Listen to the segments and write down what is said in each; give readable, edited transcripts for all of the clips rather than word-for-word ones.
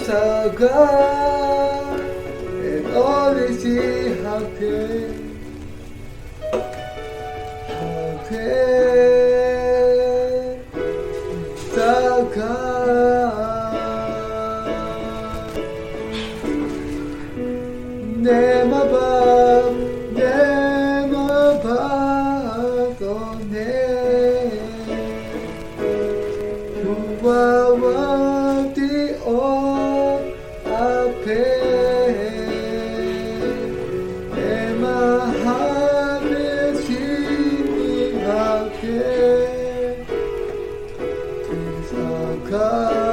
Saga and all is happy. Saga Nema ba done Wawati o ape Ema habe shini hake Saka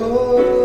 Oh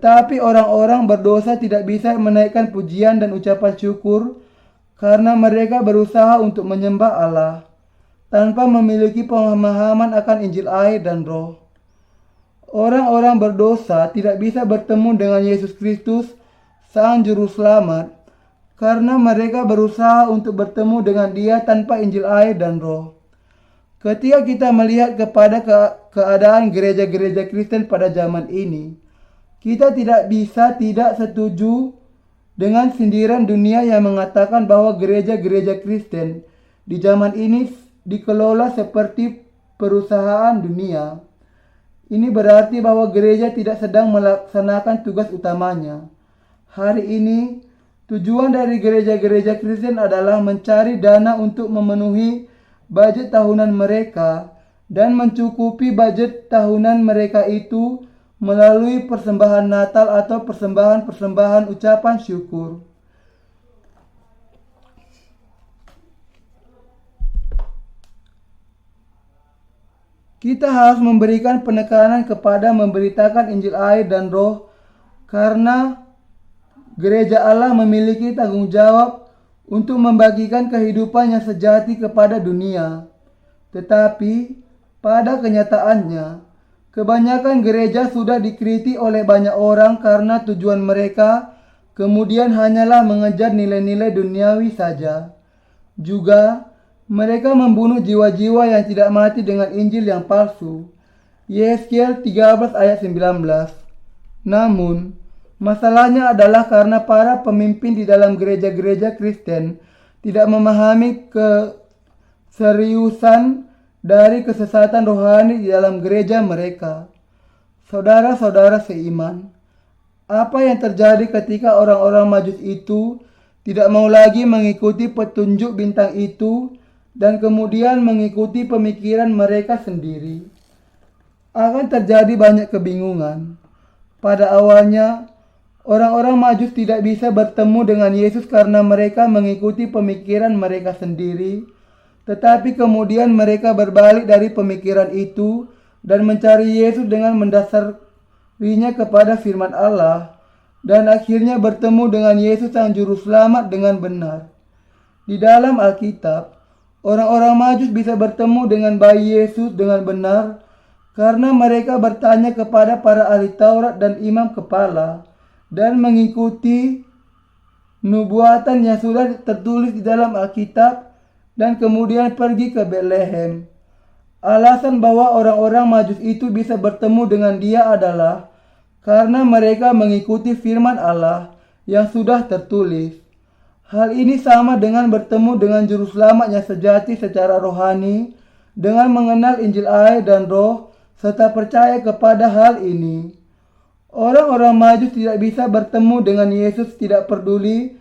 Tetapi orang-orang berdosa tidak bisa menaikkan pujian dan ucapan syukur karena mereka berusaha untuk menyembah Allah tanpa memiliki pemahaman akan Injil air dan Roh. Orang-orang berdosa tidak bisa bertemu dengan Yesus Kristus, Sang Juru Selamat, karena mereka berusaha untuk bertemu dengan Dia tanpa Injil air dan Roh. Ketika kita melihat kepada keadaan gereja-gereja Kristen pada zaman ini, kita tidak bisa tidak setuju dengan sindiran dunia yang mengatakan bahwa gereja-gereja Kristen di zaman ini dikelola seperti perusahaan dunia. Ini berarti bahwa gereja tidak sedang melaksanakan tugas utamanya. Hari ini, tujuan dari gereja-gereja Kristen adalah mencari dana untuk memenuhi budget tahunan mereka dan mencukupi budget tahunan mereka itu melalui persembahan Natal atau persembahan-persembahan ucapan syukur. Kita harus memberikan penekanan kepada memberitakan Injil air dan Roh karena gereja Allah memiliki tanggung jawab untuk membagikan kehidupan yang sejati kepada dunia. Tetapi pada kenyataannya, kebanyakan gereja sudah dikritik oleh banyak orang karena tujuan mereka kemudian hanyalah mengejar nilai-nilai duniawi saja. Juga, mereka membunuh jiwa-jiwa yang tidak mati dengan Injil yang palsu. Yeskiel 13 ayat 19. Namun, masalahnya adalah karena para pemimpin di dalam gereja-gereja Kristen tidak memahami keseriusan dari kesesatan rohani di dalam gereja mereka. Saudara-saudara seiman, apa yang terjadi ketika orang-orang Majus itu tidak mau lagi mengikuti petunjuk bintang itu dan kemudian mengikuti pemikiran mereka sendiri? Akan terjadi banyak kebingungan. Pada awalnya, orang-orang Majus tidak bisa bertemu dengan Yesus karena mereka mengikuti pemikiran mereka sendiri. Tetapi kemudian mereka berbalik dari pemikiran itu dan mencari Yesus dengan mendasarinya kepada firman Allah dan akhirnya bertemu dengan Yesus Sang Juru Selamat dengan benar. Di dalam Alkitab, orang-orang Majus bisa bertemu dengan bayi Yesus dengan benar karena mereka bertanya kepada para ahli Taurat dan imam kepala dan mengikuti nubuatan yang sudah tertulis di dalam Alkitab dan kemudian pergi ke Betlehem. Alasan bahwa orang-orang Majus itu bisa bertemu dengan Dia adalah karena mereka mengikuti firman Allah yang sudah tertulis. Hal ini sama dengan bertemu dengan Juru Selamat yang sejati secara rohani dengan mengenal Injil air dan Roh serta percaya kepada hal ini. Orang-orang Majus tidak bisa bertemu dengan Yesus tidak peduli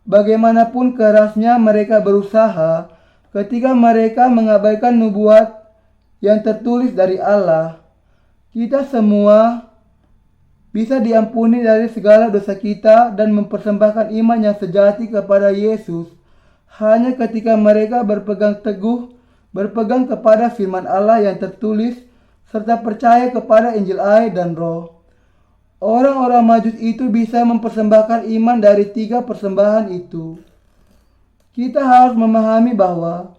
bagaimanapun kerasnya mereka berusaha ketika mereka mengabaikan nubuat yang tertulis dari Allah. Kita semua bisa diampuni dari segala dosa kita dan mempersembahkan iman yang sejati kepada Yesus hanya ketika mereka berpegang kepada firman Allah yang tertulis serta percaya kepada Injil air dan Roh. Orang-orang Majus itu bisa mempersembahkan iman dari 3 persembahan itu. Kita harus memahami bahwa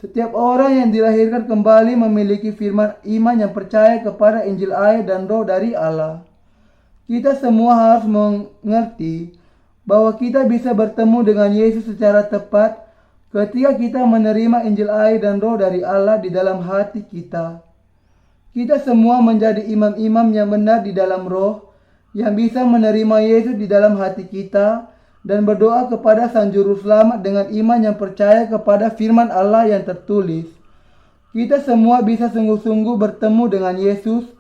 setiap orang yang dilahirkan kembali memiliki firman iman yang percaya kepada Injil air dan Roh dari Allah. Kita semua harus mengerti bahwa kita bisa bertemu dengan Yesus secara tepat ketika kita menerima Injil air dan Roh dari Allah di dalam hati kita. Kita semua menjadi imam-imam yang benar di dalam Roh, yang bisa menerima Yesus di dalam hati kita dan berdoa kepada Sang Juru Selamat dengan iman yang percaya kepada firman Allah yang tertulis. Kita semua bisa sungguh-sungguh bertemu dengan Yesus,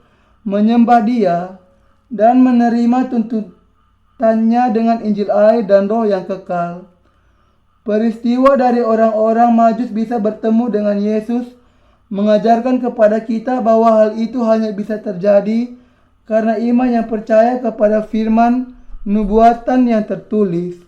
menyembah Dia, dan menerima tuntutannya dengan Injil air dan Roh yang kekal. Peristiwa dari orang-orang Majus bisa bertemu dengan Yesus mengajarkan kepada kita bahwa hal itu hanya bisa terjadi karena iman yang percaya kepada firman nubuatan yang tertulis.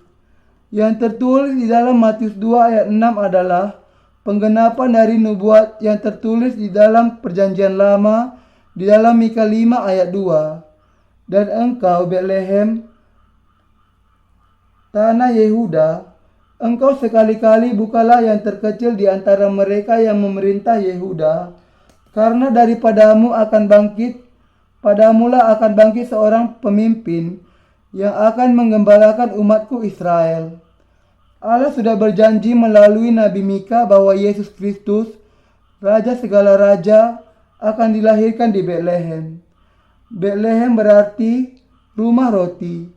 Yang tertulis di dalam Matius 2 ayat 6 adalah penggenapan dari nubuat yang tertulis di dalam Perjanjian Lama di dalam Mika 5 ayat 2. Dan engkau Betlehem, tanah Yehuda, engkau sekali-kali bukanlah yang terkecil di antara mereka yang memerintah Yehuda, karena daripadamu padamulah akan bangkit seorang pemimpin yang akan menggembalakan umatku Israel. Allah sudah berjanji melalui Nabi Mika bahwa Yesus Kristus, Raja segala raja, akan dilahirkan di Betlehem. Betlehem berarti rumah roti,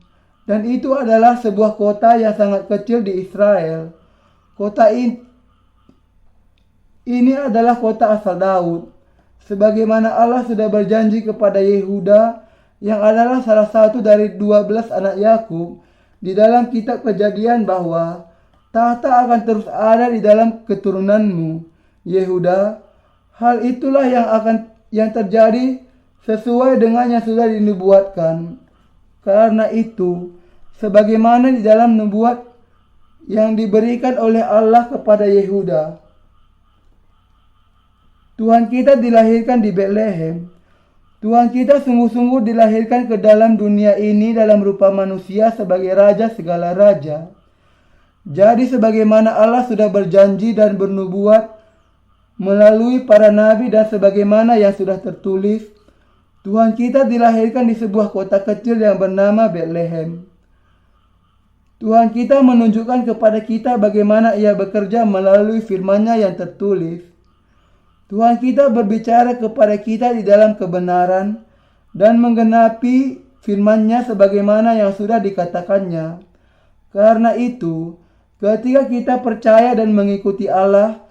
dan itu adalah sebuah kota yang sangat kecil di Israel. Kota ini adalah kota asal Daud, sebagaimana Allah sudah berjanji kepada Yehuda yang adalah salah satu dari 12 anak Yakub di dalam kitab Kejadian bahwa tahta akan terus ada di dalam keturunanmu, Yehuda. Hal itulah yang terjadi sesuai dengan yang sudah dinubuatkan. Karena itu, sebagaimana di dalam nubuat yang diberikan oleh Allah kepada Yehuda, Tuhan kita dilahirkan di Betlehem. Tuhan kita sungguh-sungguh dilahirkan ke dalam dunia ini dalam rupa manusia sebagai Raja segala raja. Jadi sebagaimana Allah sudah berjanji dan bernubuat melalui para nabi dan sebagaimana yang sudah tertulis, Tuhan kita dilahirkan di sebuah kota kecil yang bernama Betlehem. Tuhan kita menunjukkan kepada kita bagaimana Ia bekerja melalui firman-Nya yang tertulis. Tuhan kita berbicara kepada kita di dalam kebenaran dan menggenapi firman-Nya sebagaimana yang sudah dikatakannya. Karena itu, ketika kita percaya dan mengikuti Allah,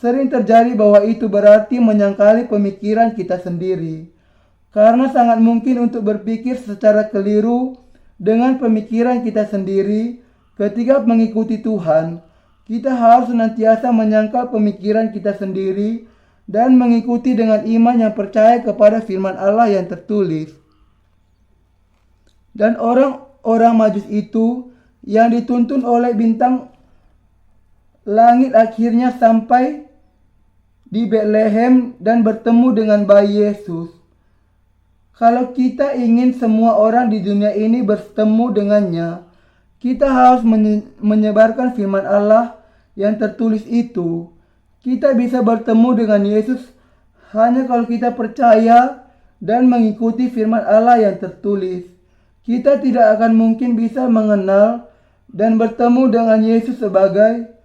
sering terjadi bahwa itu berarti menyangkali pemikiran kita sendiri. Karena sangat mungkin untuk berpikir secara keliru dengan pemikiran kita sendiri. Ketika mengikuti Tuhan, kita harus senantiasa menyangkal pemikiran kita sendiri dan mengikuti dengan iman yang percaya kepada firman Allah yang tertulis. Dan orang-orang Majus itu yang dituntun oleh bintang langit akhirnya sampai di Betlehem dan bertemu dengan bayi Yesus. Kalau kita ingin semua orang di dunia ini bertemu dengannya, kita harus menyebarkan firman Allah yang tertulis itu. Kita bisa bertemu dengan Yesus hanya kalau kita percaya dan mengikuti firman Allah yang tertulis. Kita tidak akan mungkin bisa mengenal dan bertemu dengan Yesus sebagai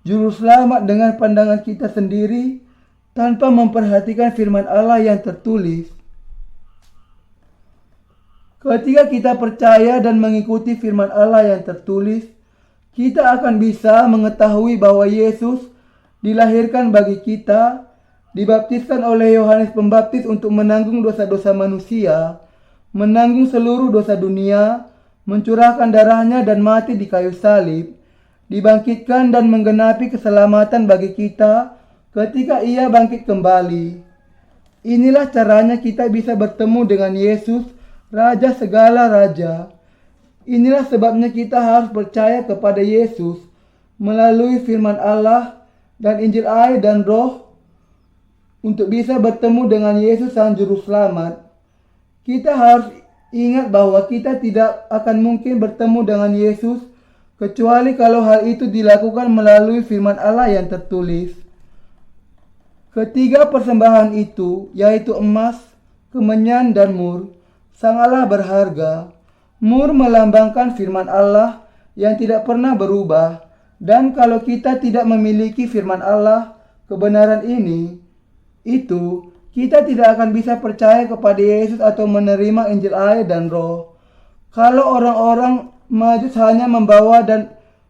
Juru Selamat dengan pandangan kita sendiri tanpa memperhatikan firman Allah yang tertulis. Ketika kita percaya dan mengikuti firman Allah yang tertulis, kita akan bisa mengetahui bahwa Yesus dilahirkan bagi kita, dibaptiskan oleh Yohanes Pembaptis untuk menanggung dosa-dosa manusia, menanggung seluruh dosa dunia, mencurahkan darahnya dan mati di kayu salib, dibangkitkan dan menggenapi keselamatan bagi kita ketika Ia bangkit kembali. Inilah caranya kita bisa bertemu dengan Yesus, Raja segala raja. Inilah sebabnya kita harus percaya kepada Yesus melalui firman Allah dan Injil air dan Roh untuk bisa bertemu dengan Yesus Sang Juru Selamat. Kita harus ingat bahwa kita tidak akan mungkin bertemu dengan Yesus kecuali kalau hal itu dilakukan melalui firman Allah yang tertulis. Ketiga persembahan itu, yaitu emas, kemenyan, dan mur, sangatlah berharga. Mur melambangkan firman Allah yang tidak pernah berubah. Dan kalau kita tidak memiliki firman Allah, kebenaran ini, itu kita tidak akan bisa percaya kepada Yesus atau menerima Injil air dan Roh. Kalau orang-orang Majus hanya membawa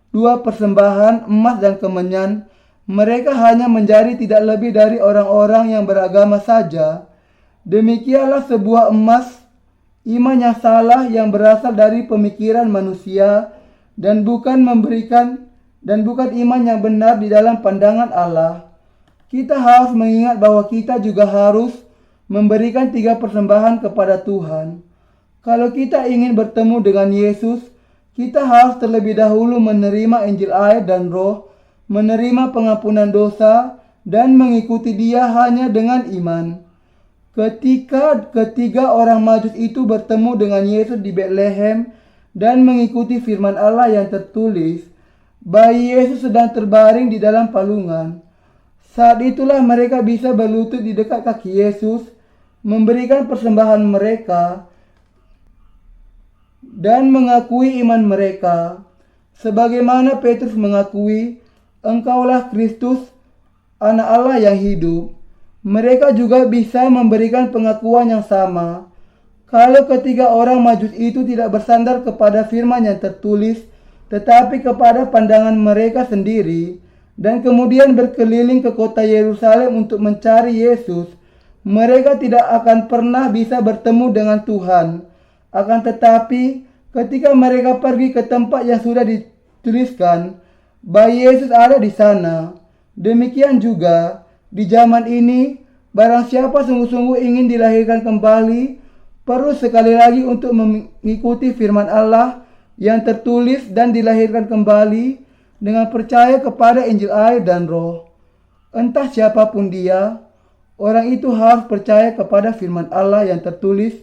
dua persembahan emas dan kemenyan, mereka hanya menjadi tidak lebih dari orang-orang yang beragama saja. Demikianlah sebuah iman yang salah yang berasal dari pemikiran manusia dan bukan iman yang benar di dalam pandangan Allah. Kita harus mengingat bahwa kita juga harus memberikan 3 persembahan kepada Tuhan. Kalau kita ingin bertemu dengan Yesus, kita harus terlebih dahulu menerima Injil air dan Roh, menerima pengampunan dosa, dan mengikuti Dia hanya dengan iman. Ketika ketiga orang Majus itu bertemu dengan Yesus di Betlehem dan mengikuti firman Allah yang tertulis, bayi Yesus sedang terbaring di dalam palungan. Saat itulah mereka bisa berlutut di dekat kaki Yesus, memberikan persembahan mereka, dan mengakui iman mereka. Sebagaimana Petrus mengakui, "Engkaulah Kristus, Anak Allah yang hidup." Mereka juga bisa memberikan pengakuan yang sama. Kalau ketiga orang Majus itu tidak bersandar kepada firman yang tertulis, tetapi kepada pandangan mereka sendiri, dan kemudian berkeliling ke kota Yerusalem untuk mencari Yesus, mereka tidak akan pernah bisa bertemu dengan Tuhan. Akan tetapi, ketika mereka pergi ke tempat yang sudah dituliskan, bayi Yesus ada di sana. Demikian juga di zaman ini, barang siapa sungguh-sungguh ingin dilahirkan kembali, perlu sekali lagi untuk mengikuti firman Allah yang tertulis dan dilahirkan kembali dengan percaya kepada Injil air dan Roh. Entah siapapun dia, orang itu harus percaya kepada firman Allah yang tertulis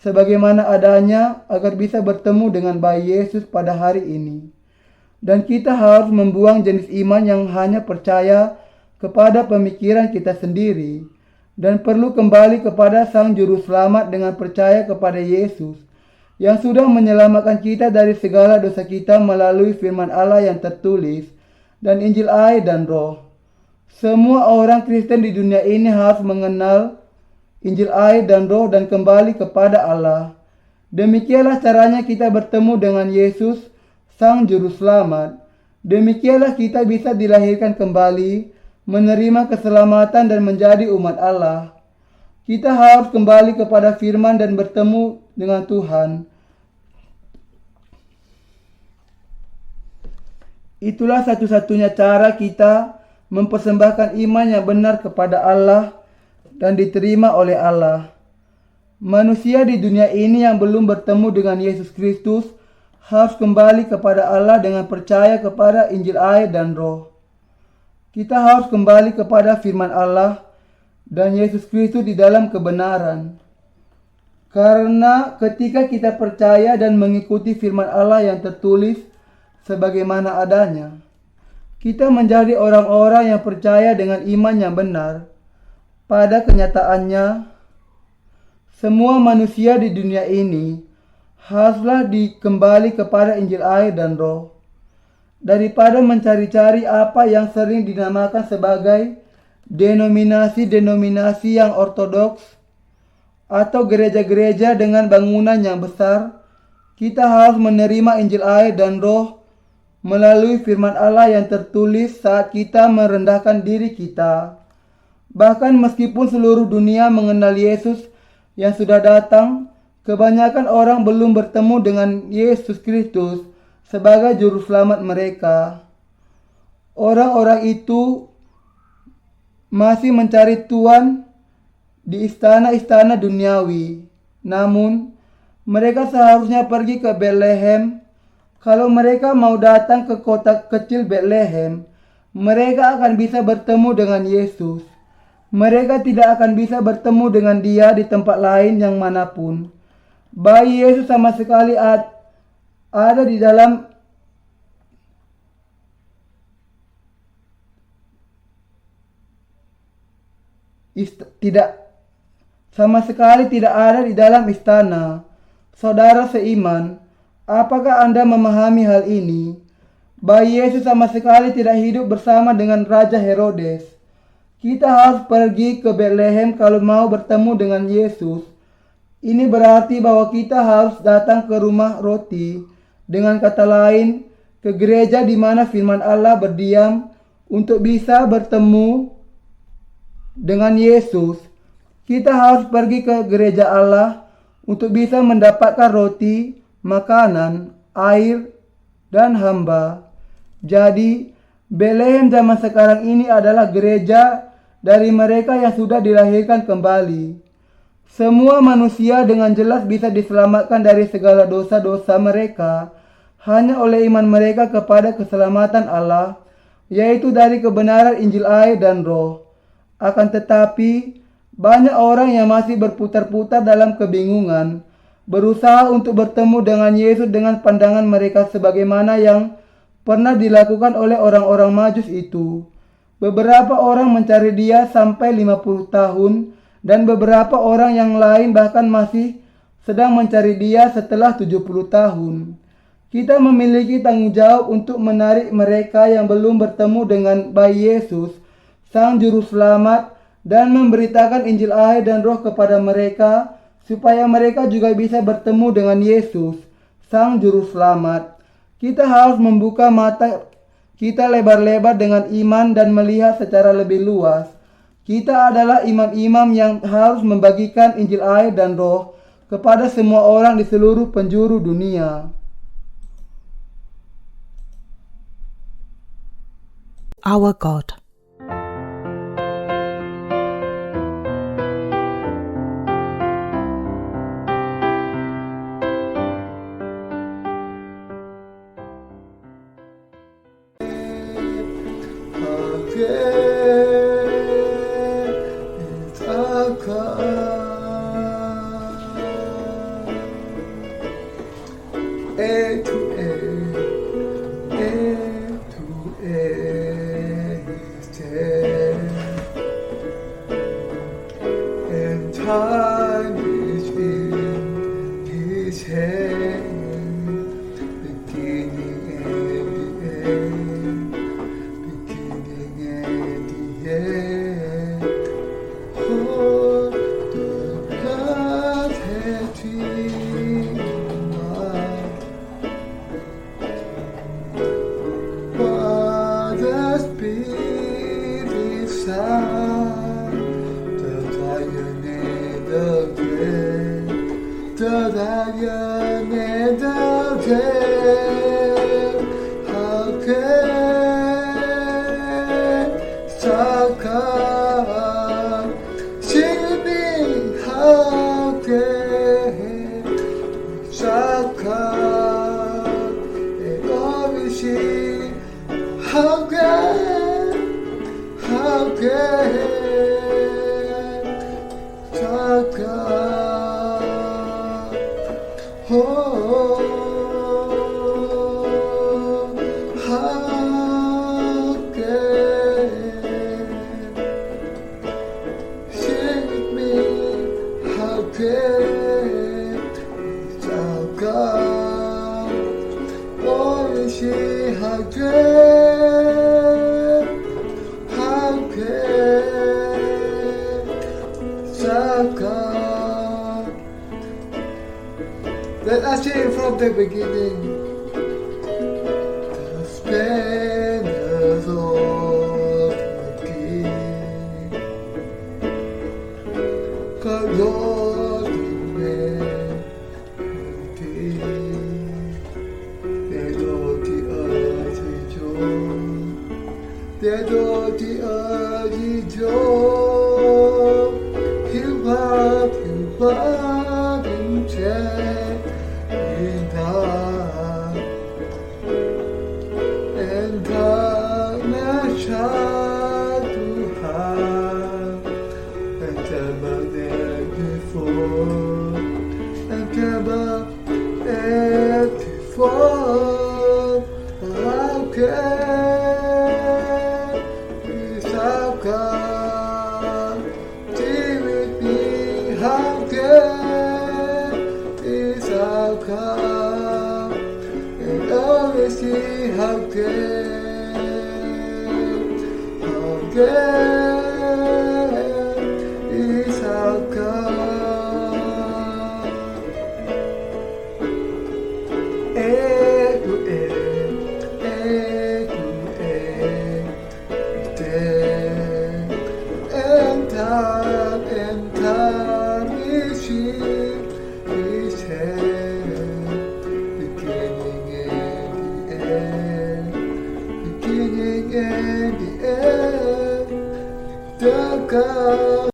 sebagaimana adanya agar bisa bertemu dengan bayi Yesus pada hari ini. Dan kita harus membuang jenis iman yang hanya percaya kepada pemikiran kita sendiri dan perlu kembali kepada Sang Juru Selamat dengan percaya kepada Yesus yang sudah menyelamatkan kita dari segala dosa kita melalui firman Allah yang tertulis dan Injil air dan Roh. Semua orang Kristen di dunia ini harus mengenal Injil air dan Roh dan kembali kepada Allah. Demikianlah caranya kita bertemu dengan Yesus, Sang Juru Selamat. Demikianlah kita bisa dilahirkan kembali, menerima keselamatan dan menjadi umat Allah. Kita harus kembali kepada firman dan bertemu dengan Tuhan. Itulah satu-satunya cara kita mempersembahkan iman yang benar kepada Allah dan diterima oleh Allah. Manusia di dunia ini yang belum bertemu dengan Yesus Kristus harus kembali kepada Allah dengan percaya kepada Injil air dan Roh. Kita harus kembali kepada firman Allah dan Yesus Kristus di dalam kebenaran. Karena ketika kita percaya dan mengikuti firman Allah yang tertulis sebagaimana adanya, kita menjadi orang-orang yang percaya dengan iman yang benar. Pada kenyataannya, semua manusia di dunia ini haruslah dikembali kepada Injil air dan Roh. Daripada mencari-cari apa yang sering dinamakan sebagai denominasi-denominasi yang ortodoks atau gereja-gereja dengan bangunan yang besar, kita harus menerima Injil air dan Roh melalui firman Allah yang tertulis saat kita merendahkan diri kita. Bahkan meskipun seluruh dunia mengenal Yesus yang sudah datang, kebanyakan orang belum bertemu dengan Yesus Kristus sebagai juru selamat mereka. Orang-orang itu masih mencari Tuhan di istana-istana duniawi. Namun, mereka seharusnya pergi ke Betlehem. Kalau mereka mau datang ke kota kecil Betlehem, mereka akan bisa bertemu dengan Yesus. Mereka tidak akan bisa bertemu dengan Dia di tempat lain yang manapun. Bayi Yesus sama sekali ada di dalam tidak ada di dalam istana. Saudara seiman, apakah Anda memahami hal ini? Bayi Yesus sama sekali tidak hidup bersama dengan Raja Herodes. Kita harus pergi ke Betlehem kalau mau bertemu dengan Yesus. Ini berarti bahwa kita harus datang ke rumah roti. Dengan kata lain, ke gereja di mana firman Allah berdiam untuk bisa bertemu dengan Yesus. Kita harus pergi ke gereja Allah untuk bisa mendapatkan roti, makanan, air, dan hamba. Jadi, Betlehem zaman sekarang ini adalah gereja dari mereka yang sudah dilahirkan kembali. Semua manusia dengan jelas bisa diselamatkan dari segala dosa-dosa mereka hanya oleh iman mereka kepada keselamatan Allah, yaitu dari kebenaran Injil air dan Roh. Akan tetapi, Banyak orang yang masih berputar-putar dalam kebingungan, berusaha untuk bertemu dengan Yesus dengan pandangan mereka sebagaimana yang pernah dilakukan oleh orang-orang Majus itu. Beberapa orang mencari dia sampai 50 tahun dan beberapa orang yang lain bahkan masih sedang mencari dia setelah 70 tahun. Kita memiliki tanggung jawab untuk menarik mereka yang belum bertemu dengan bayi Yesus, Sang Juru Selamat, dan memberitakan Injil air dan Roh kepada mereka supaya mereka juga bisa bertemu dengan Yesus, Sang Juru Selamat. Kita harus membuka mata kita lebar-lebar dengan iman dan melihat secara lebih luas. Kita adalah imam-imam yang harus membagikan Injil air dan Roh kepada semua orang di seluruh penjuru dunia. Our God. Time is in His hand, beginning and the end, beginning and the end. Oh, the blood has been mine. What the Spirit sound, the Lion and the dead, how can Saka sing me? How can Saka and obviously how can Saka. Oh, how can sing with me? How can Saka? Oh, you see how can Saka. Let us sing from the beginning. The splendors of the King, God Lord humanity, they know the earth rejoice, they know the earth rejoice. You up in chair. And darkness shall to hide, and ever there before, and ever there before. How can this our God be with me? How can this our God? And always see how can is our God. And time is His hand, beginning and the end, beginning and the end. The God